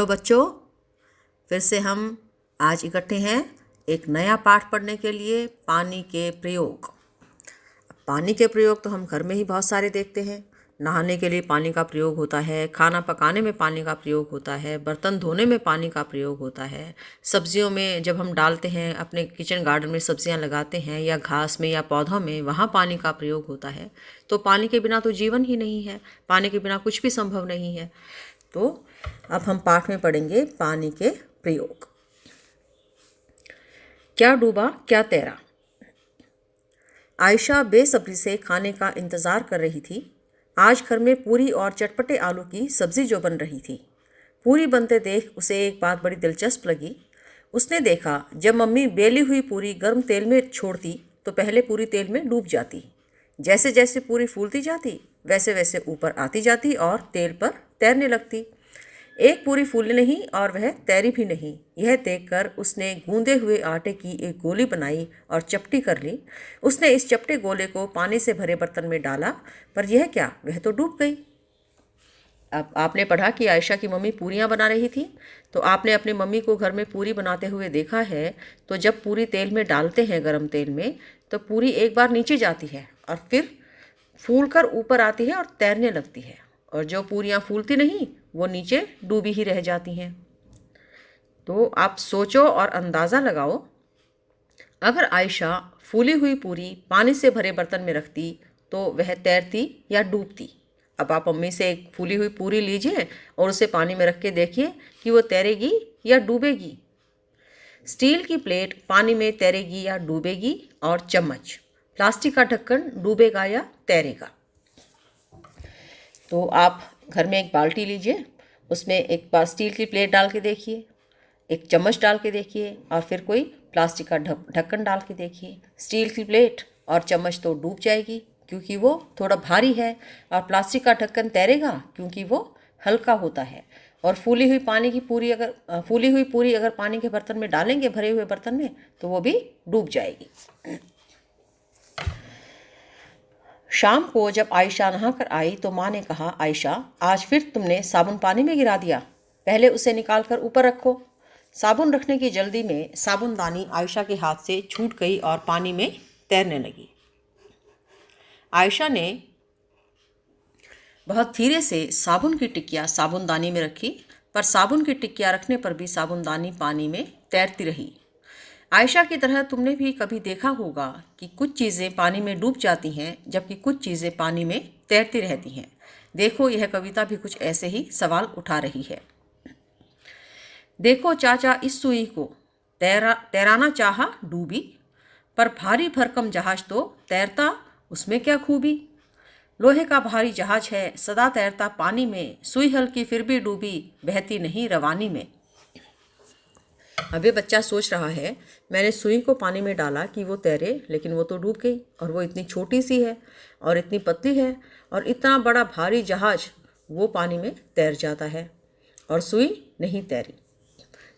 Hello बच्चों, फिर से हम आज इकट्ठे हैं एक नया पाठ पढ़ने के लिए। पानी के प्रयोग। पानी के प्रयोग तो हम घर में ही बहुत सारे देखते हैं। नहाने के लिए पानी का प्रयोग होता है, खाना पकाने में पानी का प्रयोग होता है, बर्तन धोने में पानी का प्रयोग होता है, सब्जियों में जब हम डालते हैं, अपने किचन गार्डन में सब्जियां लगाते हैं या घास में या पौधों में, वहाँ पानी का प्रयोग होता है। तो पानी के बिना तो जीवन ही नहीं है, पानी के बिना कुछ भी संभव नहीं है। तो अब हम पाठ में पढ़ेंगे पानी के प्रयोग। क्या डूबा क्या तैरा। आयशा बेसब्री से खाने का इंतज़ार कर रही थी। आज घर में पूरी और चटपटे आलू की सब्जी जो बन रही थी। पूरी बनते देख उसे एक बात बड़ी दिलचस्प लगी। उसने देखा जब मम्मी बेली हुई पूरी गर्म तेल में छोड़ती तो पहले पूरी तेल में डूब जाती। जैसे जैसे पूरी फूलती जाती वैसे वैसे ऊपर आती जाती और तेल पर तैरने लगती। एक पूरी फूली नहीं और वह तैरी भी नहीं। यह देखकर उसने गूंदे हुए आटे की एक गोली बनाई और चपटी कर ली। उसने इस चपटे गोले को पानी से भरे बर्तन में डाला, पर यह क्या, वह तो डूब गई। अब आपने पढ़ा कि आयशा की मम्मी पूरियां बना रही थी, तो आपने अपनी मम्मी को घर में पूरी बनाते हुए देखा है। तो जब पूरी तेल में डालते हैं, गरम तेल में, तो पूरी एक बार नीचे जाती है और फिर फूलकर ऊपर आती है और तैरने लगती है, और जो पूरियां फूलती नहीं वो नीचे डूबी ही रह जाती हैं। तो आप सोचो और अंदाज़ा लगाओ, अगर आयशा फूली हुई पूरी पानी से भरे बर्तन में रखती तो वह तैरती या डूबती। अब आप मम्मी से एक फूली हुई पूरी लीजिए और उसे पानी में रख के देखिए कि वो तैरेगी या डूबेगी। स्टील की प्लेट पानी में तैरेगी या डूबेगी, और चम्मच, प्लास्टिक का ढक्कन डूबेगा या तैरेगा। तो आप घर में एक बाल्टी लीजिए, उसमें एक बार स्टील की प्लेट डाल के देखिए, एक चम्मच डाल के देखिए, और फिर कोई प्लास्टिक का ढक्कन डाल के देखिए। स्टील की प्लेट और चम्मच तो डूब जाएगी क्योंकि वो थोड़ा भारी है, और प्लास्टिक का ढक्कन तैरेगा क्योंकि वो हल्का होता है। और फूली हुई पूरी अगर पानी के बर्तन में डालेंगे, भरे हुए बर्तन में, तो वो भी डूब जाएगी। शाम को जब आयशा नहाकर आई तो माँ ने कहा, आयशा आज फिर तुमने साबुन पानी में गिरा दिया, पहले उसे निकाल कर ऊपर रखो। साबुन रखने की जल्दी में साबुनदानी आयशा के हाथ से छूट गई और पानी में तैरने लगी। आयशा ने बहुत धीरे से साबुन की टिक्कियाँ साबुनदानी में रखी, पर साबुन की टिक्कियाँ रखने पर भी साबुनदानी पानी में तैरती रही। आयशा की तरह तुमने भी कभी देखा होगा कि कुछ चीज़ें पानी में डूब जाती हैं जबकि कुछ चीज़ें पानी में तैरती रहती हैं। देखो, यह कविता भी कुछ ऐसे ही सवाल उठा रही है। देखो चाचा इस सुई को तैराना चाहा डूबी, पर भारी भरकम जहाज तो तैरता, उसमें क्या खूबी। लोहे का भारी जहाज है सदा तैरता पानी में, सुई हल्की फिर भी डूबी, बहती नहीं रवानी में। अब ये बच्चा सोच रहा है, मैंने सुई को पानी में डाला कि वो तैरे, लेकिन वो तो डूब गई, और वो इतनी छोटी सी है और इतनी पतली है, और इतना बड़ा भारी जहाज वो पानी में तैर जाता है और सुई नहीं तैरी।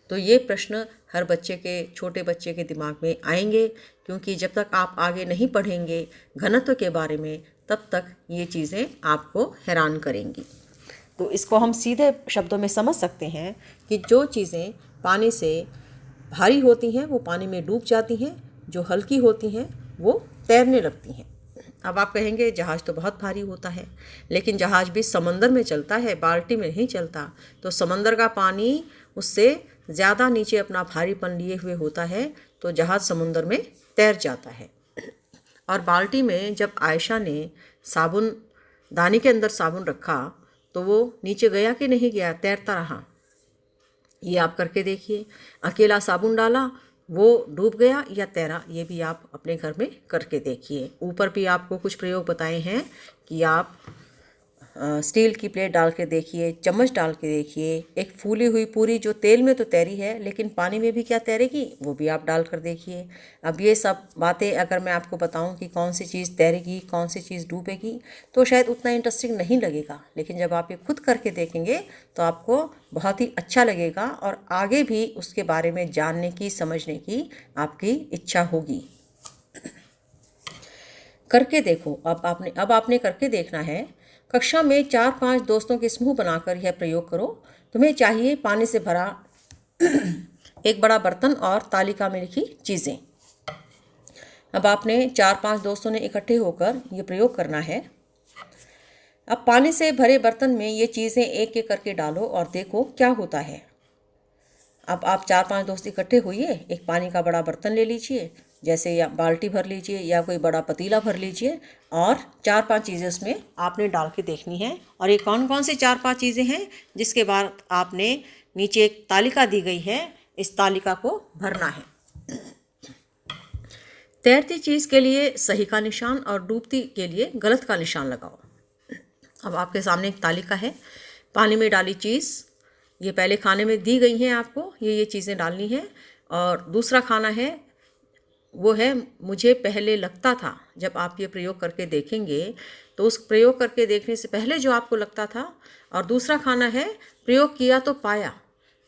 तो ये प्रश्न हर बच्चे के, छोटे बच्चे के दिमाग में आएंगे, क्योंकि जब तक आप आगे नहीं पढ़ेंगे घनत्व के बारे में, तब तक ये चीज़ें आपको हैरान करेंगी। तो इसको हम सीधे शब्दों में समझ सकते हैं कि जो चीज़ें पानी से भारी होती हैं वो पानी में डूब जाती हैं, जो हल्की होती हैं वो तैरने लगती हैं। अब आप कहेंगे जहाज़ तो बहुत भारी होता है, लेकिन जहाज़ भी समंदर में चलता है, बाल्टी में नहीं चलता। तो समंदर का पानी उससे ज़्यादा नीचे अपना भारीपन लिए हुए होता है, तो जहाज़ समुंदर में तैर जाता है। और बाल्टी में जब आयशा ने साबुन दानी के अंदर साबुन रखा तो वो नीचे गया कि नहीं गया, तैरता रहा। ये आप करके देखिए, अकेला साबुन डाला वो डूब गया या तैरा, ये भी आप अपने घर में करके देखिए। ऊपर भी आपको कुछ प्रयोग बताए हैं कि आप स्टील की प्लेट डाल के देखिए, चम्मच डाल के देखिए, एक फूली हुई पूरी जो तेल में तो तैरी है लेकिन पानी में भी क्या तैरेगी, वो भी आप डाल कर देखिए। अब ये सब बातें अगर मैं आपको बताऊं कि कौन सी चीज़ तैरेगी, कौन सी चीज़ डूबेगी, तो शायद उतना इंटरेस्टिंग नहीं लगेगा, लेकिन जब आप ये खुद करके देखेंगे तो आपको बहुत ही अच्छा लगेगा और आगे भी उसके बारे में जानने की, समझने की आपकी इच्छा होगी। करके देखो। अब आपने करके देखना है। कक्षा में 4-5 दोस्तों के समूह बनाकर यह प्रयोग करो। तुम्हें चाहिए पानी से भरा एक बड़ा बर्तन और तालिका में लिखी चीज़ें। अब आपने 4-5 दोस्तों ने इकट्ठे होकर ये प्रयोग करना है। अब पानी से भरे बर्तन में ये चीज़ें एक एक करके डालो और देखो क्या होता है। अब आप 4-5 दोस्त इकट्ठे होइए, एक पानी का बड़ा बर्तन ले लीजिए, जैसे या बाल्टी भर लीजिए या कोई बड़ा पतीला भर लीजिए, और 4-5 चीज़ें उसमें आपने डाल के देखनी है। और ये कौन कौन से 4-5 चीज़ें हैं, जिसके बाद आपने नीचे एक तालिका दी गई है, इस तालिका को भरना है। तैरती चीज़ के लिए सही का निशान और डूबती के लिए गलत का निशान लगाओ। अब आपके सामने एक तालिका है, पानी में डाली चीज़, ये पहले खाने में दी गई हैं आपको, ये चीज़ें डालनी है। और दूसरा खाना है, वो है मुझे पहले लगता था। जब आप ये प्रयोग करके देखेंगे तो उस प्रयोग करके देखने से पहले जो आपको लगता था। और दूसरा खाना है प्रयोग किया तो पाया,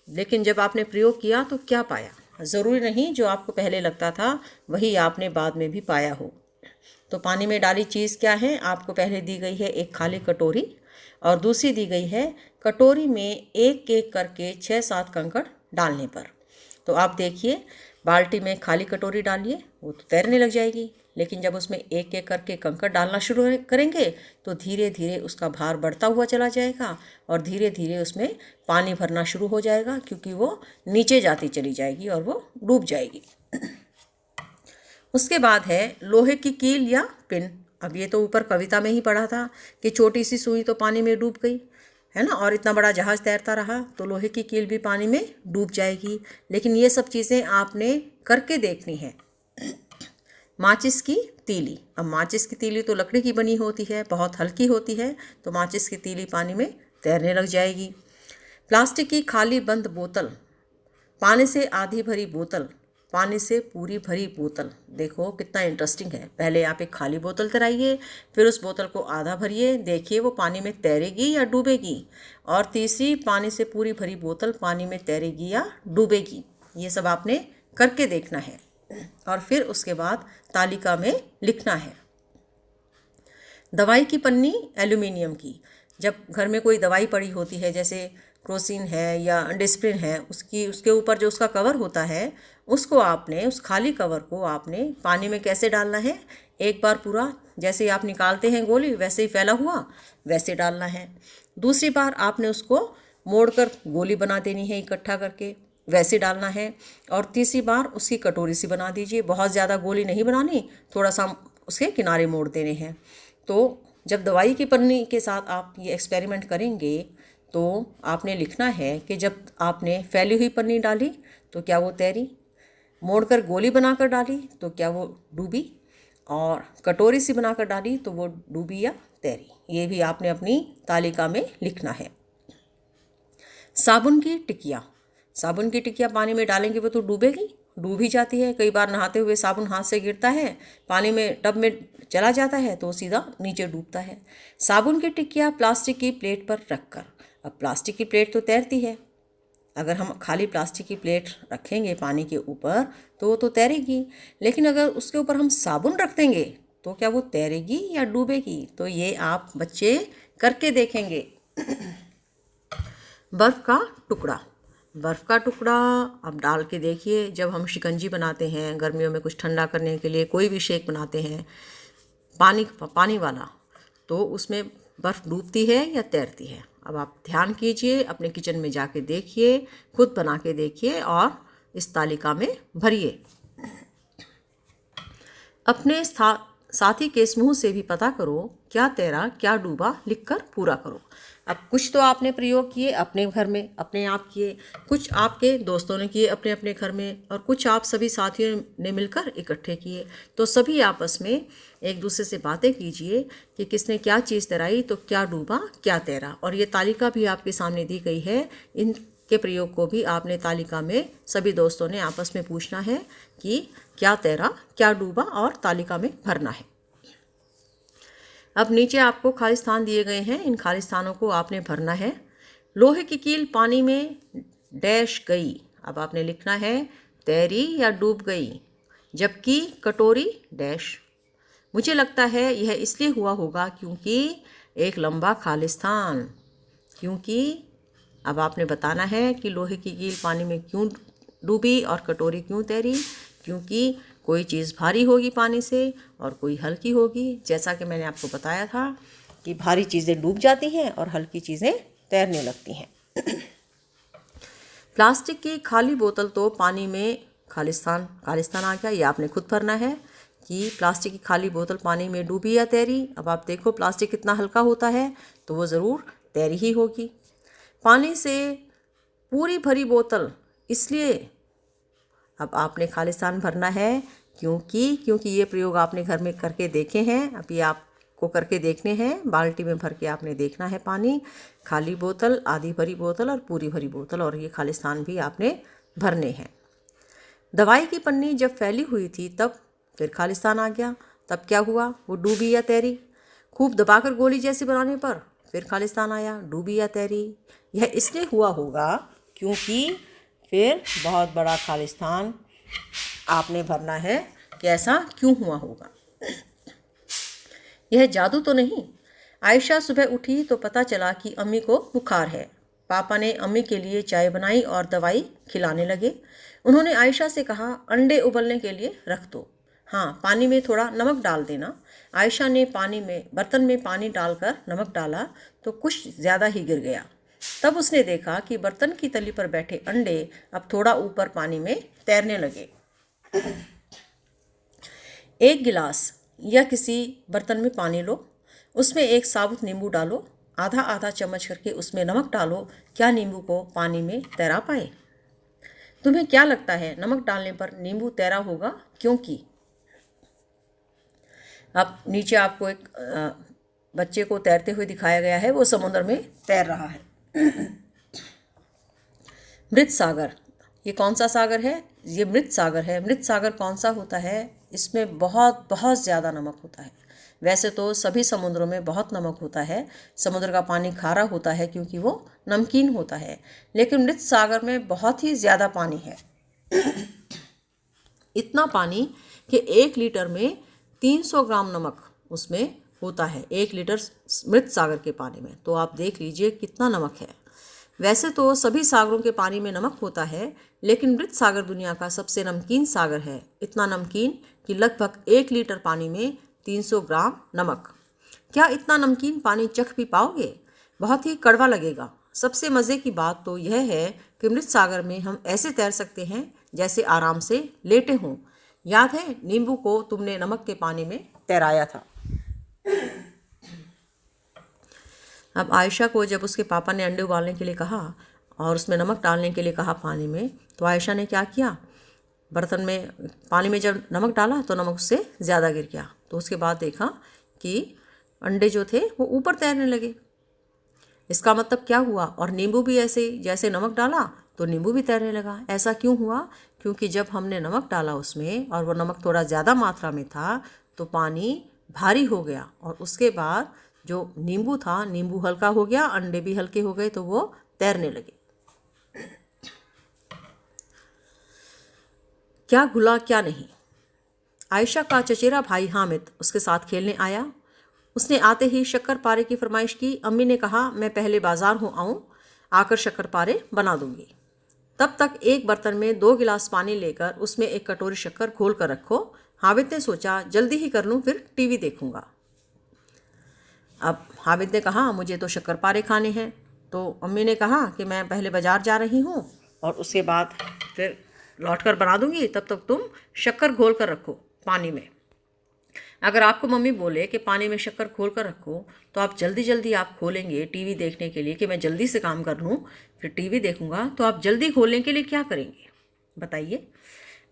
लेकिन जब आपने प्रयोग किया तो क्या पाया। ज़रूरी नहीं जो आपको पहले लगता था वही आपने बाद में भी पाया हो। तो पानी में डाली चीज़ क्या है, आपको पहले दी गई है एक खाली कटोरी, और दूसरी दी गई है कटोरी में एक एक करके 6-7 कंकड़ डालने पर। तो आप देखिए, बाल्टी में खाली कटोरी डालिए, वो तो तैरने लग जाएगी, लेकिन जब उसमें एक एक करके कंकड़ डालना शुरू करेंगे तो धीरे धीरे उसका भार बढ़ता हुआ चला जाएगा और धीरे धीरे उसमें पानी भरना शुरू हो जाएगा, क्योंकि वो नीचे जाती चली जाएगी और वो डूब जाएगी। उसके बाद है लोहे की कील या पिन। अब ये तो ऊपर कविता में ही पढ़ा था कि छोटी सी सुई तो पानी में डूब गई, है ना, और इतना बड़ा जहाज़ तैरता रहा, तो लोहे की कील भी पानी में डूब जाएगी। लेकिन ये सब चीज़ें आपने करके देखनी है। माचिस की तीली। अब माचिस की तीली तो लकड़ी की बनी होती है, बहुत हल्की होती है, तो माचिस की तीली पानी में तैरने लग जाएगी। प्लास्टिक की खाली बंद बोतल, पानी से आधी भरी बोतल, पानी से पूरी भरी बोतल। देखो कितना इंटरेस्टिंग है। पहले आप एक खाली बोतल तैराइए, फिर उस बोतल को आधा भरिए, देखिए वो पानी में तैरेगी या डूबेगी। और तीसरी, पानी से पूरी भरी बोतल पानी में तैरेगी या डूबेगी। ये सब आपने करके देखना है और फिर उसके बाद तालिका में लिखना है। दवाई की पन्नी एल्यूमिनियम की। जब घर में कोई दवाई पड़ी होती है, जैसे क्रोसिन है या डिस्प्रिन है, उसके ऊपर जो उसका कवर होता है, उसको आपने, उस खाली कवर को आपने पानी में कैसे डालना है, एक बार पूरा जैसे आप निकालते हैं गोली वैसे ही फैला हुआ वैसे डालना है। दूसरी बार आपने उसको मोड़कर गोली बना देनी है, इकट्ठा करके वैसे डालना है। और तीसरी बार उसकी कटोरी सी बना दीजिए, बहुत ज़्यादा गोली नहीं बनानी, थोड़ा सा उसके किनारे मोड़ देने हैं। तो जब दवाई की पन्नी के साथ आप ये एक्सपेरिमेंट करेंगे तो आपने लिखना है कि जब आपने फैली हुई पन्नी डाली तो क्या वो तैरी, मोड़कर गोली बनाकर डाली तो क्या वो डूबी, और कटोरी सी बनाकर डाली तो वो डूबी या तैरी। ये भी आपने अपनी तालिका में लिखना है। साबुन की टिकिया। साबुन की टिकिया पानी में डालेंगे वो तो डूबेगी, डूब ही जाती है। कई बार नहाते हुए साबुन हाथ से गिरता है, पानी में टब में चला जाता है तो सीधा नीचे डूबता है। साबुन की टिकिया प्लास्टिक की प्लेट पर रखकर। अब प्लास्टिक की प्लेट तो तैरती है, अगर हम खाली प्लास्टिक की प्लेट रखेंगे पानी के ऊपर तो वो तो तैरेगी, लेकिन अगर उसके ऊपर हम साबुन रख देंगे तो क्या वो तैरेगी या डूबेगी। तो ये आप बच्चे करके देखेंगे। बर्फ़ का टुकड़ा। बर्फ़ का टुकड़ा अब डाल के देखिए, जब हम शिकंजी बनाते हैं गर्मियों में कुछ ठंडा करने के लिए, कोई भी शेक बनाते हैं पानी वाला, तो उसमें बर्फ़ डूबती है या तैरती है। अब आप ध्यान कीजिए, अपने किचन में जाके देखिए, खुद बना के देखिए और इस तालिका में भरिए। अपने साथी के समूह से भी पता करो क्या तैरा क्या डूबा, लिखकर पूरा करो। अब कुछ तो आपने प्रयोग किए अपने घर में अपने आप किए, कुछ आपके दोस्तों ने किए अपने अपने घर में, और कुछ आप सभी साथियों ने मिलकर इकट्ठे किए। तो सभी आपस में एक दूसरे से बातें कीजिए कि किसने क्या चीज़ तैराई, तो क्या डूबा क्या तैरा। और ये तालिका भी आपके सामने दी गई है, इनके प्रयोग को भी आपने तालिका में सभी दोस्तों ने आपस में पूछना है कि क्या तैरा क्या डूबा, और तालिका में भरना है। अब नीचे आपको खाली स्थान दिए गए हैं, इन खाली स्थानों को आपने भरना है। लोहे की कील पानी में डैश गई। अब आपने लिखना है तैरी या डूब गई, जबकि कटोरी डैश। मुझे लगता है यह इसलिए हुआ होगा क्योंकि एक लंबा खालिस्तान। क्योंकि अब आपने बताना है कि लोहे की कील पानी में क्यों डूबी और कटोरी क्यों तैरी। क्योंकि कोई चीज़ भारी होगी पानी से और कोई हल्की होगी। जैसा कि मैंने आपको बताया था कि भारी चीज़ें डूब जाती हैं और हल्की चीज़ें तैरने लगती हैं। प्लास्टिक की खाली बोतल तो पानी में खालिस्तान आ गया। ये आपने खुद भरना है कि प्लास्टिक की खाली बोतल पानी में डूबी या तैरी। अब आप देखो प्लास्टिक कितना हल्का होता है तो वो ज़रूर तैरी ही होगी। पानी से पूरी भरी बोतल, इसलिए अब आपने खालिस्तान भरना है। क्योंकि ये प्रयोग आपने घर में करके देखे हैं। अब ये आपको करके देखने हैं। बाल्टी में भर के आपने देखना है पानी, खाली बोतल, आधी भरी बोतल और पूरी भरी बोतल, और ये खालिस्तान भी आपने भरने हैं। दवाई की पन्नी जब फैली हुई थी तब फिर खालिस्तान आ गया। तब क्या हुआ, वो डूबी या तैरी। खूब दबाकर गोली जैसी बनाने पर फिर खालिस्तान आया, डूबी या तैरी। यह इसलिए हुआ होगा क्योंकि फिर बहुत बड़ा खालिस्तान आपने भरना है कि ऐसा क्यों हुआ होगा। यह जादू तो नहीं। आयशा सुबह उठी तो पता चला कि अम्मी को बुखार है। पापा ने अम्मी के लिए चाय बनाई और दवाई खिलाने लगे। उन्होंने आयशा से कहा, अंडे उबलने के लिए रख दो। हाँ, पानी में थोड़ा नमक डाल देना। आयशा ने बर्तन में पानी डालकर नमक डाला तो कुछ ज़्यादा ही गिर गया। तब उसने देखा कि बर्तन की तली पर बैठे अंडे अब थोड़ा ऊपर पानी में तैरने लगे। एक गिलास या किसी बर्तन में पानी लो, उसमें एक साबुत नींबू डालो, आधा आधा चम्मच करके उसमें नमक डालो। क्या नींबू को पानी में तैरा पाए? तुम्हें क्या लगता है नमक डालने पर नींबू तैरा होगा? क्योंकि अब नीचे आपको एक बच्चे को तैरते हुए दिखाया गया है, वो समुद्र में तैर रहा है। मृत सागर, ये कौन सा सागर है? ये मृत सागर है। मृत सागर कौन सा होता है? इसमें बहुत बहुत ज़्यादा नमक होता है। वैसे तो सभी समुद्रों में बहुत नमक होता है। समुद्र का पानी खारा होता है क्योंकि वो नमकीन होता है, लेकिन मृत सागर में बहुत ही ज़्यादा पानी है। इतना पानी कि 1 लीटर में 300 ग्राम नमक उसमें होता है, 1 लीटर मृत सागर के पानी में। तो आप देख लीजिए कितना नमक है। वैसे तो सभी सागरों के पानी में नमक होता है, लेकिन मृत सागर दुनिया का सबसे नमकीन सागर है। इतना नमकीन कि लगभग 1 लीटर पानी में 300 ग्राम नमक। क्या इतना नमकीन पानी चख भी पाओगे? बहुत ही कड़वा लगेगा। सबसे मज़े की बात तो यह है कि मृत सागर में हम ऐसे तैर सकते हैं जैसे आराम से लेटे हों। याद है नींबू को तुमने नमक के पानी में तैराया था। अब आयशा को जब उसके पापा ने अंडे उबालने के लिए कहा और उसमें नमक डालने के लिए कहा पानी में, तो आयशा ने क्या किया, बर्तन में पानी में जब नमक डाला तो नमक उससे ज़्यादा गिर गया। तो उसके बाद देखा कि अंडे जो थे वो ऊपर तैरने लगे। इसका मतलब क्या हुआ? और नींबू भी ऐसे, जैसे नमक डाला तो नींबू भी तैरने लगा। ऐसा क्यों हुआ? क्योंकि जब हमने नमक डाला उसमें और वो नमक थोड़ा ज़्यादा मात्रा में था तो पानी भारी हो गया, और उसके बाद जो नींबू था, नींबू हल्का हो गया, अंडे भी हल्के हो गए, तो वो तैरने लगे। क्या घुला क्या नहीं। आयशा का चचेरा भाई हामिद उसके साथ खेलने आया। उसने आते ही शक्कर पारे की फरमाइश की। अम्मी ने कहा, मैं पहले बाजार हो आऊँ, आकर शक्कर पारे बना दूंगी। तब तक एक बर्तन में 2 गिलास पानी लेकर उसमें 1 कटोरी शक्कर घोल कर रखो। हामिद ने सोचा, जल्दी ही कर लूँ, फिर टीवी देखूंगा। अब हामिद ने कहा, मुझे तो शक्कर पारे खाने हैं। तो अम्मी ने कहा कि मैं पहले बाजार जा रही हूँ और उसके बाद फिर लौट कर बना दूंगी, तब तक तुम शक्कर घोल कर रखो पानी में। अगर आपको मम्मी बोले कि पानी में शक्कर घोल कर रखो, तो आप जल्दी जल्दी आप खोलेंगे टीवी देखने के लिए कि मैं जल्दी से काम कर लूँ, फिर टीवी देखूंगा। तो आप जल्दी खोलने के लिए क्या करेंगे बताइए?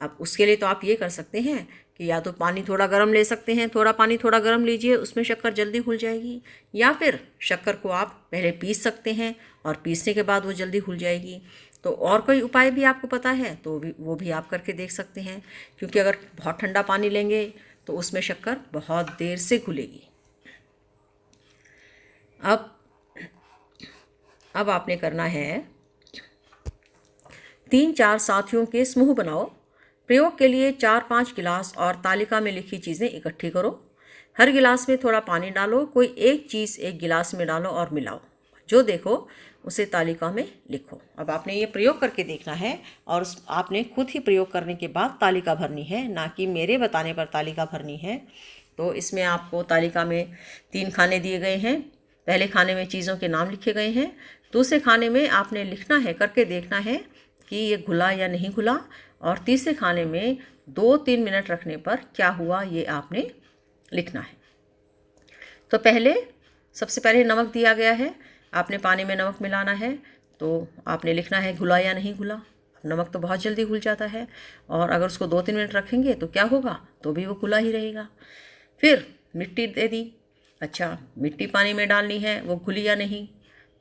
अब उसके लिए तो आप ये कर सकते हैं कि या तो पानी थोड़ा गर्म ले सकते हैं, थोड़ा पानी थोड़ा गर्म लीजिए, उसमें शक्कर जल्दी घुल जाएगी। या फिर शक्कर को आप पहले पीस सकते हैं और पीसने के बाद वो जल्दी घुल जाएगी। तो और कोई उपाय भी आपको पता है तो वो भी आप करके देख सकते हैं, क्योंकि अगर बहुत ठंडा पानी लेंगे तो उसमें शक्कर बहुत देर से घुलेगी। अब आपने करना है, 3-4 साथियों के समूह बनाओ। प्रयोग के लिए 4-5 गिलास और तालिका में लिखी चीज़ें इकट्ठी करो। हर गिलास में थोड़ा पानी डालो, कोई एक चीज़ एक गिलास में डालो और मिलाओ, जो देखो उसे तालिका में लिखो। अब आपने ये प्रयोग करके देखना है और आपने खुद ही प्रयोग करने के बाद तालिका भरनी है, ना कि मेरे बताने पर तालिका भरनी है। तो इसमें आपको तालिका में 3 खाने दिए गए हैं। पहले खाने में चीज़ों के नाम लिखे गए हैं। दूसरे खाने में आपने लिखना है, करके देखना है कि ये घुला या नहीं घुला। और तीसरे खाने में 2-3 मिनट रखने पर क्या हुआ ये आपने लिखना है। तो सबसे पहले नमक दिया गया है, आपने पानी में नमक मिलाना है, तो आपने लिखना है घुला या नहीं घुला। नमक तो बहुत जल्दी घुल जाता है, और अगर उसको 2-3 मिनट रखेंगे तो क्या होगा, तो भी वो घुला ही रहेगा। फिर मिट्टी दे दी। अच्छा, मिट्टी पानी में डालनी है, वो घुली या नहीं,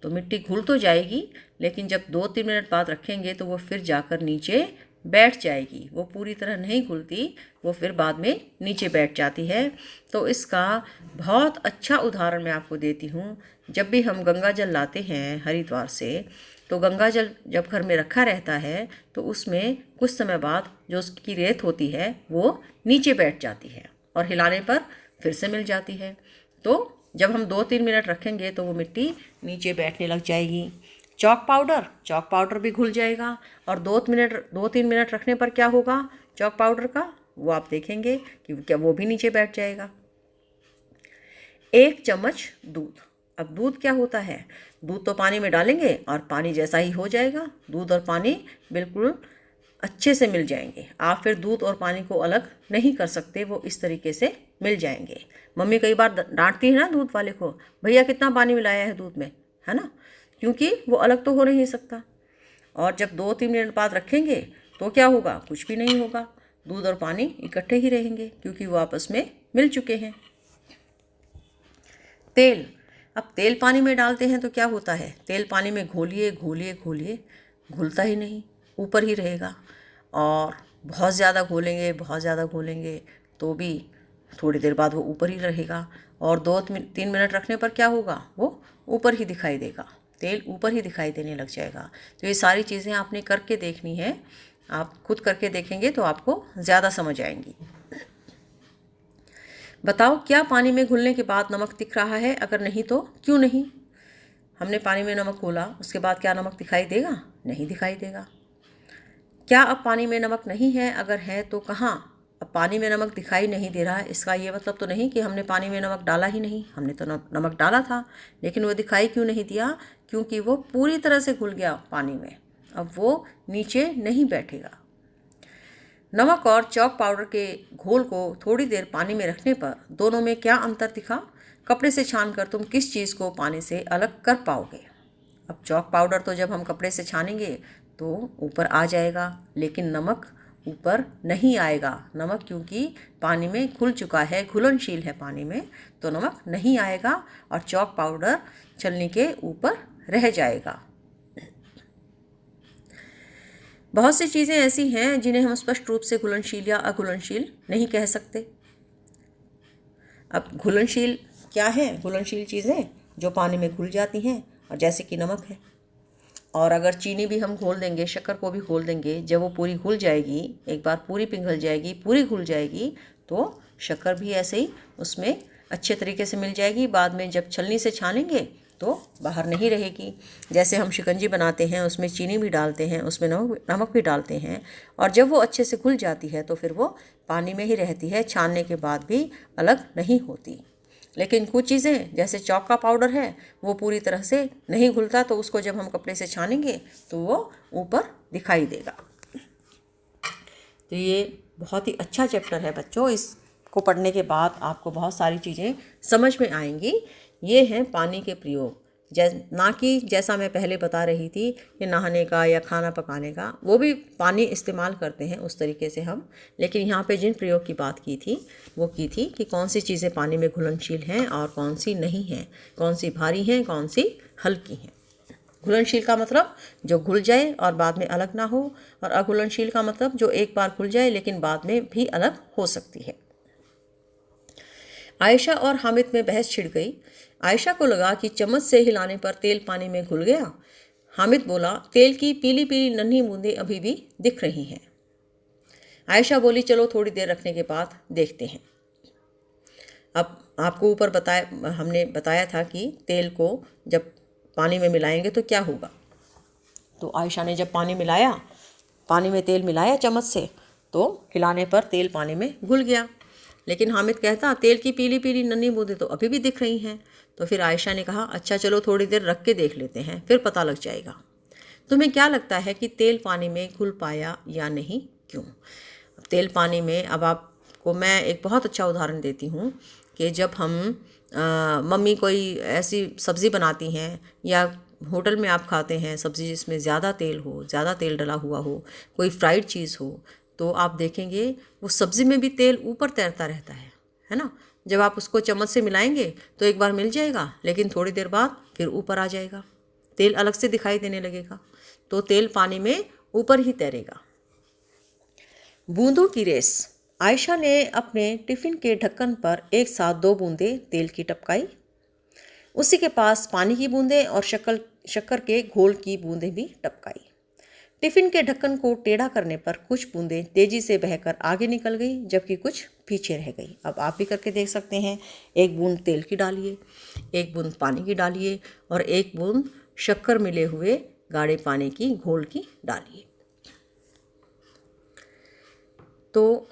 तो मिट्टी घुल तो जाएगी, लेकिन जब 2-3 मिनट बाद रखेंगे तो वो फिर जाकर नीचे बैठ जाएगी। वो पूरी तरह नहीं घुलती, वो फिर बाद में नीचे बैठ जाती है। तो इसका बहुत अच्छा उदाहरण मैं आपको देती हूँ। जब भी हम गंगा जल लाते हैं हरिद्वार से, तो गंगा जल जब घर में रखा रहता है तो उसमें कुछ समय बाद जो उसकी रेत होती है वो नीचे बैठ जाती है और हिलाने पर फिर से मिल जाती है। तो जब हम 2-3 मिनट रखेंगे तो वो मिट्टी नीचे बैठने लग जाएगी। चॉक पाउडर भी घुल जाएगा, और 2-3 मिनट रखने पर क्या होगा चॉक पाउडर का, वो आप देखेंगे कि क्या वो भी नीचे बैठ जाएगा। 1 चम्मच दूध। अब दूध क्या होता है, दूध तो पानी में डालेंगे और पानी जैसा ही हो जाएगा। दूध और पानी बिल्कुल अच्छे से मिल जाएंगे। आप फिर दूध और पानी को अलग नहीं कर सकते, वो इस तरीके से मिल जाएंगे। मम्मी कई बार डांटती है ना दूध वाले को, भैया कितना पानी मिलाया है दूध में, है ना, क्योंकि वो अलग तो हो नहीं सकता। और जब 2-3 मिनट बाद रखेंगे तो क्या होगा, कुछ भी नहीं होगा। दूध और पानी इकट्ठे ही रहेंगे क्योंकि वो आपस में मिल चुके हैं। तेल। अब तेल पानी में डालते हैं तो क्या होता है, तेल पानी में घोलिए घोलिए घोलिए, घुलता ही नहीं, ऊपर ही रहेगा। और बहुत ज़्यादा घोलेंगे तो भी थोड़ी देर बाद वो ऊपर ही रहेगा। और 2-3 मिनट रखने पर क्या होगा, वो ऊपर ही दिखाई देगा, तेल ऊपर ही दिखाई देने लग जाएगा। तो ये सारी चीज़ें आपने करके देखनी है। आप खुद करके देखेंगे तो आपको ज़्यादा समझ आएंगी। बताओ, क्या पानी में घुलने के बाद नमक दिख रहा है? अगर नहीं तो क्यों नहीं? हमने पानी में नमक घोला, उसके बाद क्या नमक दिखाई देगा? नहीं दिखाई देगा। क्या अब पानी में नमक नहीं है? अगर है तो कहाँ? अब पानी में नमक दिखाई नहीं दे रहा है, इसका ये मतलब तो नहीं कि हमने पानी में नमक डाला ही नहीं। हमने तो नमक डाला था, लेकिन वो दिखाई क्यों नहीं दिया? क्योंकि वो पूरी तरह से घुल गया पानी में, अब वो नीचे नहीं बैठेगा। नमक और चॉक पाउडर के घोल को थोड़ी देर पानी में रखने पर दोनों में क्या अंतर दिखा? कपड़े से छानकर तुम किस चीज़ को पानी से अलग कर पाओगे? अब चॉक पाउडर तो जब हम कपड़े से छानेंगे तो ऊपर आ जाएगा, लेकिन नमक ऊपर नहीं आएगा। नमक क्योंकि पानी में घुल चुका है, घुलनशील है पानी में, तो नमक नहीं आएगा और चॉक पाउडर छलनी के ऊपर रह जाएगा। बहुत सी चीज़ें ऐसी हैं जिन्हें हम स्पष्ट रूप से घुलनशील या अघुलनशील नहीं कह सकते। अब घुलनशील क्या है? घुलनशील चीज़ें जो पानी में घुल जाती हैं, और जैसे कि नमक है। और अगर चीनी भी हम घोल देंगे, शक्कर को भी घोल देंगे, जब वो पूरी घुल जाएगी, एक बार पूरी पिघल जाएगी, पूरी घुल जाएगी, तो शक्कर भी ऐसे ही उसमें अच्छे तरीके से मिल जाएगी। बाद में जब छलनी से छानेंगे तो बाहर नहीं रहेगी। जैसे हम शिकंजी बनाते हैं, उसमें चीनी भी डालते हैं, उसमें नमक भी डालते हैं, और जब वो अच्छे से घुल जाती है तो फिर वो पानी में ही रहती है, छानने के बाद भी अलग नहीं होती। लेकिन कुछ चीज़ें जैसे चॉक का पाउडर है, वो पूरी तरह से नहीं घुलता, तो उसको जब हम कपड़े से छानेंगे तो वो ऊपर दिखाई देगा। तो ये बहुत ही अच्छा चैप्टर है बच्चों, इसको पढ़ने के बाद आपको बहुत सारी चीज़ें समझ में आएंगी। ये हैं पानी के प्रयोग, ना कि जैसा मैं पहले बता रही थी कि नहाने का या खाना पकाने का, वो भी पानी इस्तेमाल करते हैं उस तरीके से हम। लेकिन यहाँ पे जिन प्रयोग की बात की थी वो की थी कि कौन सी चीज़ें पानी में घुलनशील हैं और कौन सी नहीं हैं, कौन सी भारी हैं, कौन सी हल्की हैं। घुलनशील का मतलब जो घुल जाए और बाद में अलग ना हो, और अघुलनशील का मतलब जो एक बार घुल जाए लेकिन बाद में भी अलग हो सकती है। आयशा और हामिद में बहस छिड़ गई। आयशा को लगा कि चम्मच से हिलाने पर तेल पानी में घुल गया। हामिद बोला, तेल की पीली पीली नन्ही बूंदें अभी भी दिख रही हैं। आयशा बोली, चलो थोड़ी देर रखने के बाद देखते हैं। अब आपको ऊपर हमने बताया था कि तेल को जब पानी में मिलाएंगे तो क्या होगा। तो आयशा ने जब पानी में तेल मिलाया चम्मच से, तो हिलाने पर तेल पानी में घुल गया। लेकिन हामिद कहता, तेल की पीली पीली नन्ही बूंदें तो अभी भी दिख रही हैं। तो फिर आयशा ने कहा, अच्छा चलो थोड़ी देर रख के देख लेते हैं, फिर पता लग जाएगा। तुम्हें क्या लगता है कि तेल पानी में घुल पाया या नहीं, क्यों? तेल पानी में, अब आपको मैं एक बहुत अच्छा उदाहरण देती हूँ कि जब हम मम्मी कोई ऐसी सब्ज़ी बनाती हैं या होटल में आप खाते हैं सब्ज़ी जिसमें ज़्यादा तेल डला हुआ हो, कोई फ्राइड चीज़ हो, तो आप देखेंगे वो सब्ज़ी में भी तेल ऊपर तैरता रहता है ना। जब आप उसको चम्मच से मिलाएंगे तो एक बार मिल जाएगा, लेकिन थोड़ी देर बाद फिर ऊपर आ जाएगा, तेल अलग से दिखाई देने लगेगा। तो तेल पानी में ऊपर ही तैरेगा। बूंदों की रेस। आयशा ने अपने टिफ़िन के ढक्कन पर एक साथ 2 बूंदें तेल की टपकाई। उसी के पास पानी की बूंदें और शक्कर के घोल की बूंदें भी टपकाई। टिफ़िन के ढक्कन को टेढ़ा करने पर कुछ बूंदें तेजी से बहकर आगे निकल गई, जबकि कुछ पीछे रह गई। अब आप भी करके देख सकते हैं। एक बूंद तेल की डालिए, एक बूंद पानी की डालिए और एक बूंद शक्कर मिले हुए गाढ़े पानी की घोल की डालिए। तो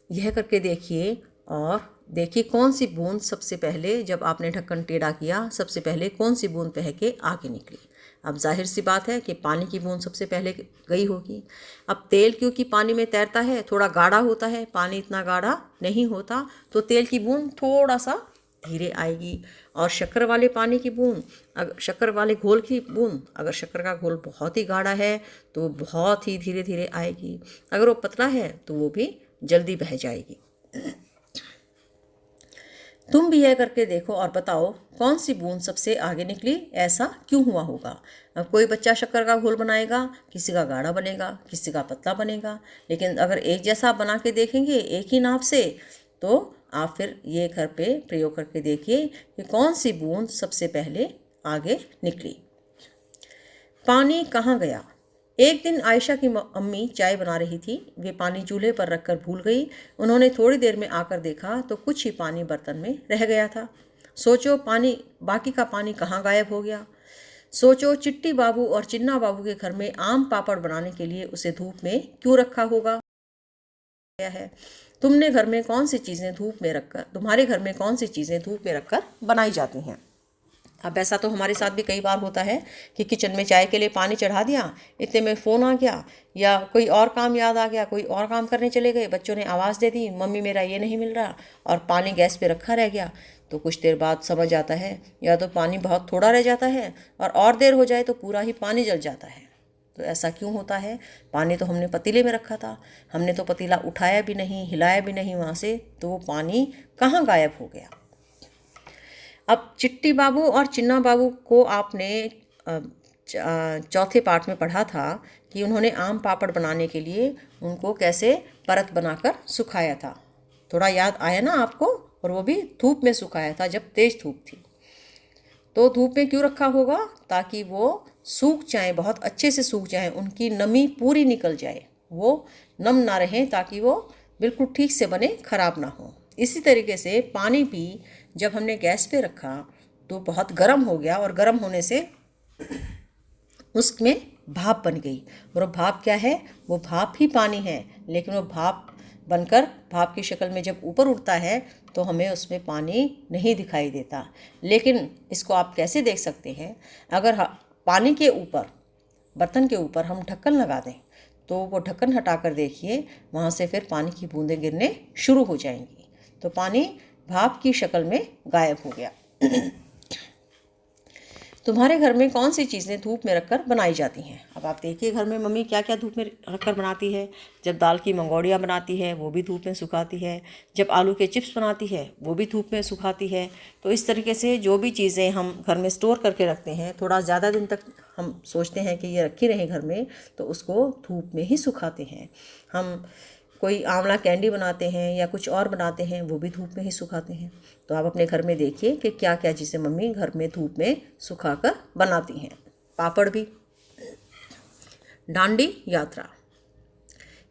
यह करके देखिए और देखिए कौन सी बूंद सबसे पहले, जब आपने ढक्कन टेढ़ा किया, सबसे पहले कौन सी बूंद बह के आगे निकली। अब जाहिर सी बात है कि पानी की बूंद सबसे पहले गई होगी। अब तेल क्योंकि पानी में तैरता है, थोड़ा गाढ़ा होता है, पानी इतना गाढ़ा नहीं होता, तो तेल की बूंद थोड़ा सा धीरे आएगी। और शक्कर वाले पानी की बूंद, शक्कर वाले घोल की बूंद, अगर शक्कर का घोल बहुत ही गाढ़ा है तो बहुत ही धीरे धीरे आएगी। अगर वो पतला है तो वो भी जल्दी बह जाएगी। तुम भी यह करके देखो और बताओ कौन सी बूंद सबसे आगे निकली, ऐसा क्यों हुआ होगा। अब कोई बच्चा शक्कर का घोल बनाएगा, किसी का गाढ़ा बनेगा, किसी का पतला बनेगा, लेकिन अगर एक जैसा बना के देखेंगे एक ही नाप से, तो आप फिर ये घर पे प्रयोग करके देखिए कि कौन सी बूंद सबसे पहले आगे निकली। पानी कहाँ गया। एक दिन आयशा की अम्मी चाय बना रही थी। वे पानी चूल्हे पर रखकर भूल गई। उन्होंने थोड़ी देर में आकर देखा तो कुछ ही पानी बर्तन में रह गया था। सोचो बाकी का पानी कहाँ गायब हो गया। सोचो चिट्टी बाबू और चिन्ना बाबू के घर में आम पापड़ बनाने के लिए उसे धूप में क्यों रखा होगा है। तुम्हारे घर में कौन सी चीज़ें धूप में रखकर बनाई जाती हैं। अब ऐसा तो हमारे साथ भी कई बार होता है कि किचन में चाय के लिए पानी चढ़ा दिया, इतने में फ़ोन आ गया या कोई और काम याद आ गया, कोई और काम करने चले गए, बच्चों ने आवाज़ दे दी, मम्मी मेरा ये नहीं मिल रहा, और पानी गैस पे रखा रह गया। तो कुछ देर बाद समझ आता है या तो पानी बहुत थोड़ा रह जाता है और देर हो जाए तो पूरा ही पानी जल जाता है। तो ऐसा क्यों होता है। पानी तो हमने पतीले में रखा था, हमने तो पतीला उठाया भी नहीं, हिलाया भी नहीं वहाँ से, तो वो पानी कहाँ गायब हो गया। अब चिट्टी बाबू और चिन्ना बाबू को आपने चौथे पार्ट में पढ़ा था कि उन्होंने आम पापड़ बनाने के लिए उनको कैसे परत बनाकर सुखाया था। थोड़ा याद आया ना आपको। और वो भी धूप में सुखाया था जब तेज धूप थी। तो धूप में क्यों रखा होगा, ताकि वो सूख जाएं, बहुत अच्छे से सूख जाएं, उनकी नमी पूरी निकल जाए, वो नम ना रहें, ताकि वो बिल्कुल ठीक से बने, खराब ना हो। इसी तरीके से पानी भी जब हमने गैस पे रखा तो बहुत गर्म हो गया और गर्म होने से उसमें भाप बन गई। और भाप क्या है, वो भाप ही पानी है, लेकिन वो भाप बनकर भाप की शक्ल में जब ऊपर उठता है तो हमें उसमें पानी नहीं दिखाई देता। लेकिन इसको आप कैसे देख सकते हैं, अगर पानी के ऊपर, बर्तन के ऊपर हम ढक्कन लगा दें तो वो ढक्कन हटाकर देखिए, वहाँ से फिर पानी की बूंदें गिरने शुरू हो जाएंगी। तो पानी भाप की शक्ल में गायब हो गया। तुम्हारे घर में कौन सी चीज़ें धूप में रखकर बनाई जाती हैं। अब आप देखिए घर में मम्मी क्या क्या धूप में रखकर बनाती है। जब दाल की मंगोड़ियाँ बनाती है वो भी धूप में सुखाती है, जब आलू के चिप्स बनाती है वो भी धूप में सुखाती है। तो इस तरीके से जो भी चीज़ें हम घर में स्टोर करके रखते हैं, थोड़ा ज़्यादा दिन तक हम सोचते हैं कि ये रखी रहें घर में, तो उसको धूप में ही सुखाते हैं। हम कोई आंवला कैंडी बनाते हैं या कुछ और बनाते हैं, वो भी धूप में ही सुखाते हैं। तो आप अपने घर में देखिए कि क्या क्या चीज़ें मम्मी घर में धूप में सुखाकर बनाती हैं। पापड़ भी। डांडी यात्रा।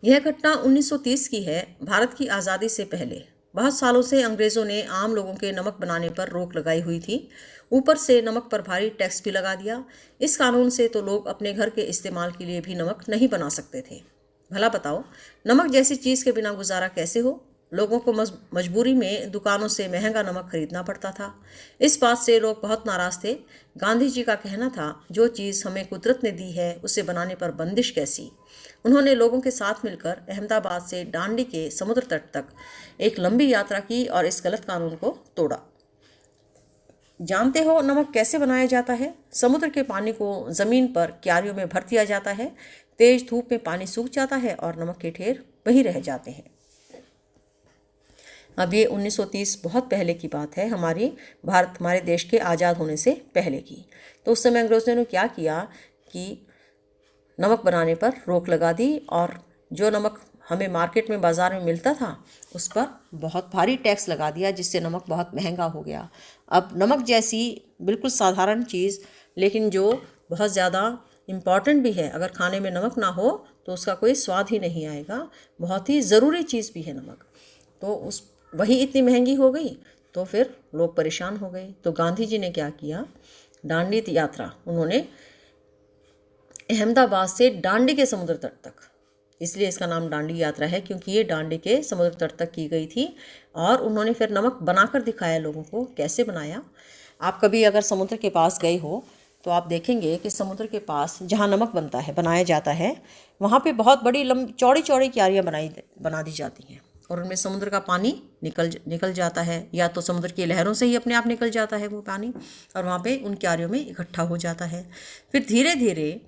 यह घटना 1930 की है, भारत की आज़ादी से पहले। बहुत सालों से अंग्रेज़ों ने आम लोगों के नमक बनाने पर रोक लगाई हुई थी। ऊपर से नमक पर भारी टैक्स भी लगा दिया। इस कानून से तो लोग अपने घर के इस्तेमाल के लिए भी नमक नहीं बना सकते थे। भला बताओ, नमक जैसी चीज़ के बिना गुजारा कैसे हो? लोगों को मजबूरी में दुकानों से महंगा नमक खरीदना पड़ता था। इस बात से लोग बहुत नाराज थे। गांधी जी का कहना था, जो चीज़ हमें कुदरत ने दी है उसे बनाने पर बंदिश कैसी। उन्होंने लोगों के साथ मिलकर अहमदाबाद से दांडी के समुद्र तट तक एक लंबी यात्रा की और इस गलत कानून को तोड़ा। जानते हो नमक कैसे बनाया जाता है? समुद्र के पानी को जमीन पर क्यारियों में भर दिया जाता है। तेज धूप में पानी सूख जाता है और नमक के ढेर वहीं रह जाते हैं। अब ये 1930 बहुत पहले की बात है, हमारे देश के आज़ाद होने से पहले की। तो उस समय अंग्रेज़ों ने क्या किया कि नमक बनाने पर रोक लगा दी और जो नमक हमें मार्केट में बाज़ार में मिलता था उस पर बहुत भारी टैक्स लगा दिया, जिससे नमक बहुत महंगा हो गया। अब नमक जैसी बिल्कुल साधारण चीज़, लेकिन जो बहुत ज़्यादा इम्पॉर्टेंट भी है, अगर खाने में नमक ना हो तो उसका कोई स्वाद ही नहीं आएगा। बहुत ही ज़रूरी चीज़ भी है नमक, तो वही इतनी महंगी हो गई तो फिर लोग परेशान हो गए। तो गांधी जी ने क्या किया, दांडी यात्रा उन्होंने अहमदाबाद से दांडी के समुद्र तट तक, इसलिए इसका नाम दांडी यात्रा है क्योंकि ये दांडी के समुद्र तट तक की गई थी। और उन्होंने फिर नमक बनाकर दिखाया लोगों को कैसे बनाया। आप कभी अगर समुद्र के पास गए हो तो आप देखेंगे कि समुद्र के पास जहाँ नमक बनाया जाता है, वहाँ पे बहुत बड़ी चौड़ी चौड़ी क्यारियाँ बना दी जाती हैं और उनमें समुद्र का पानी निकल जाता है, या तो समुद्र की लहरों से ही अपने आप निकल जाता है वो पानी, और वहाँ पे उन क्यारियों में इकट्ठा हो जाता है। फिर धीरे धीरे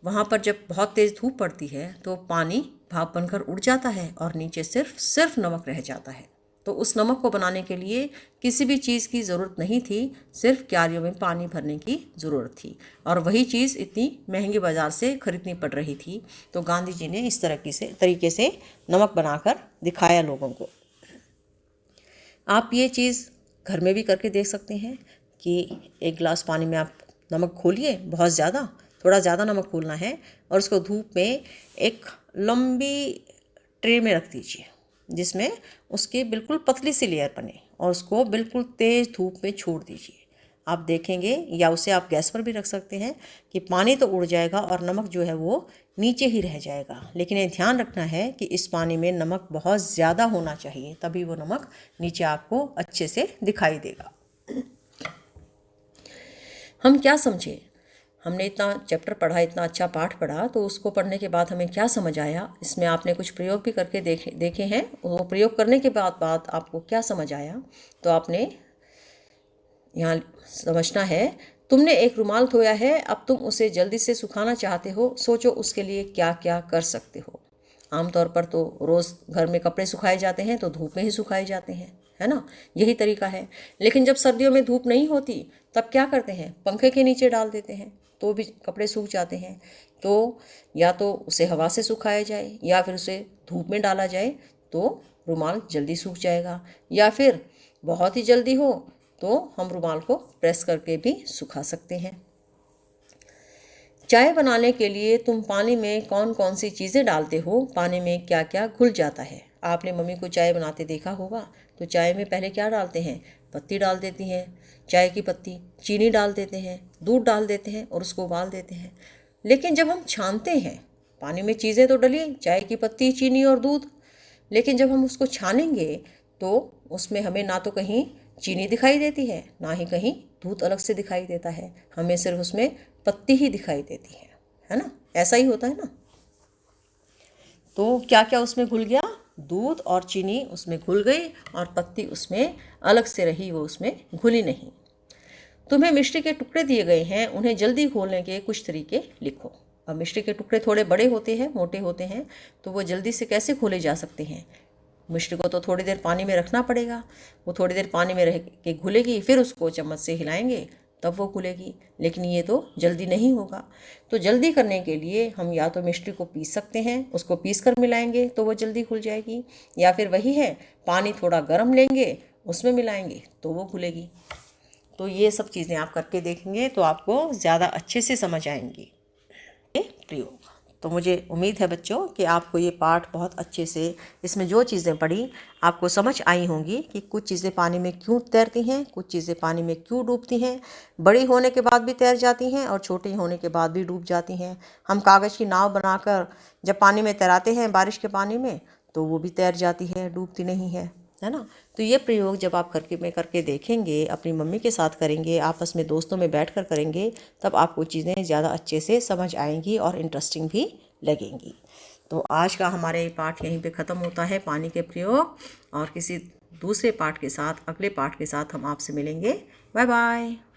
वहाँ पर जब बहुत तेज़ धूप पड़ती है तो पानी भाप बनकर उड़ जाता है और नीचे सिर्फ नमक रह जाता है। तो उस नमक को बनाने के लिए किसी भी चीज़ की ज़रूरत नहीं थी, सिर्फ क्यारियों में पानी भरने की ज़रूरत थी, और वही चीज़ इतनी महंगी बाज़ार से खरीदनी पड़ रही थी। तो गांधी जी ने इस तरीके से नमक बनाकर दिखाया लोगों को। आप ये चीज़ घर में भी करके देख सकते हैं कि एक गिलास पानी में आप नमक घोलिए, थोड़ा ज़्यादा नमक घोलना है, और उसको धूप में एक लंबी ट्रे में रख दीजिए जिसमें उसकी बिल्कुल पतली सी लेयर बने, और उसको बिल्कुल तेज़ धूप में छोड़ दीजिए। आप देखेंगे, या उसे आप गैस पर भी रख सकते हैं, कि पानी तो उड़ जाएगा और नमक जो है वो नीचे ही रह जाएगा। लेकिन ये ध्यान रखना है कि इस पानी में नमक बहुत ज़्यादा होना चाहिए, तभी वो नमक नीचे आपको अच्छे से दिखाई देगा। हम क्या समझे? हमने इतना चैप्टर पढ़ा, इतना अच्छा पाठ पढ़ा, तो उसको पढ़ने के बाद हमें क्या समझ आया? इसमें आपने कुछ प्रयोग भी करके देखे हैं। वो प्रयोग करने के बाद आपको क्या समझ आया? तो आपने यहाँ समझना है, तुमने एक रुमाल धोया है, अब तुम उसे जल्दी से सुखाना चाहते हो, सोचो उसके लिए क्या क्या कर सकते हो। आमतौर पर तो रोज़ घर में कपड़े सुखाए जाते हैं तो धूप में ही सुखाए जाते हैं, है ना? यही तरीका है। लेकिन जब सर्दियों में धूप नहीं होती तब क्या करते हैं, पंखे के नीचे डाल देते हैं तो भी कपड़े सूख जाते हैं। तो या तो उसे हवा से सुखाया जाए या फिर उसे धूप में डाला जाए तो रुमाल जल्दी सूख जाएगा, या फिर बहुत ही जल्दी हो तो हम रुमाल को प्रेस करके भी सुखा सकते हैं। चाय बनाने के लिए तुम पानी में कौन कौन सी चीज़ें डालते हो? पानी में क्या क्या घुल जाता है? आपने मम्मी को चाय बनाते देखा होगा। तो चाय में पहले क्या डालते हैं? पत्ती डाल देती हैं, चाय की पत्ती, चीनी डाल देते हैं, दूध डाल देते हैं और उसको उबाल देते हैं। लेकिन जब हम छानते हैं, पानी में चीज़ें तो डली, चाय की पत्ती, चीनी और दूध, लेकिन जब हम उसको छानेंगे तो उसमें हमें ना तो कहीं चीनी दिखाई देती है, ना ही कहीं दूध अलग से दिखाई देता है। हमें सिर्फ उसमें पत्ती ही दिखाई देती है ना? ऐसा ही होता है ना? तो क्या क्या उसमें घुल गया? दूध और चीनी उसमें घुल गई और पत्ती उसमें अलग से रही, वो उसमें घुली नहीं। तुम्हें मिश्री के टुकड़े दिए गए हैं, उन्हें जल्दी घोलने के कुछ तरीके लिखो। अब मिश्री के टुकड़े थोड़े बड़े होते हैं, मोटे होते हैं, तो वो जल्दी से कैसे घोले जा सकते हैं? मिश्री को तो थोड़ी देर पानी में रखना पड़ेगा, वो थोड़ी देर पानी में रह के घुलेगी, फिर उसको चम्मच से हिलाएंगे तब वो घुलेगी। लेकिन ये तो जल्दी नहीं होगा। तो जल्दी करने के लिए हम या तो मिश्री को पीस सकते हैं, उसको पीस कर मिलाएंगे तो वो जल्दी घुल जाएगी, या फिर वही है, पानी थोड़ा गर्म लेंगे, उसमें मिलाएंगे तो वो घुलेगी। तो ये सब चीज़ें आप करके देखेंगे तो आपको ज़्यादा अच्छे से समझ आएंगी प्रयोग। तो मुझे उम्मीद है बच्चों कि आपको ये पाठ बहुत अच्छे से, इसमें जो चीज़ें पढ़ी आपको समझ आई होंगी कि कुछ चीज़ें पानी में क्यों तैरती हैं, कुछ चीज़ें पानी में क्यों डूबती हैं, बड़ी होने के बाद भी तैर जाती हैं और छोटी होने के बाद भी डूब जाती हैं। हम कागज़ की नाव बनाकर जब पानी में तैराते हैं बारिश के पानी में, तो वो भी तैर जाती है, डूबती नहीं है ना। तो ये प्रयोग जब आप करके देखेंगे, अपनी मम्मी के साथ करेंगे, आपस में दोस्तों में बैठकर करेंगे, तब आपको चीज़ें ज़्यादा अच्छे से समझ आएंगी और इंटरेस्टिंग भी लगेंगी। तो आज का हमारे ये पाठ यहीं पे ख़त्म होता है, पानी के प्रयोग। और किसी दूसरे पाठ के साथ, अगले पाठ के साथ हम आपसे मिलेंगे। Bye bye.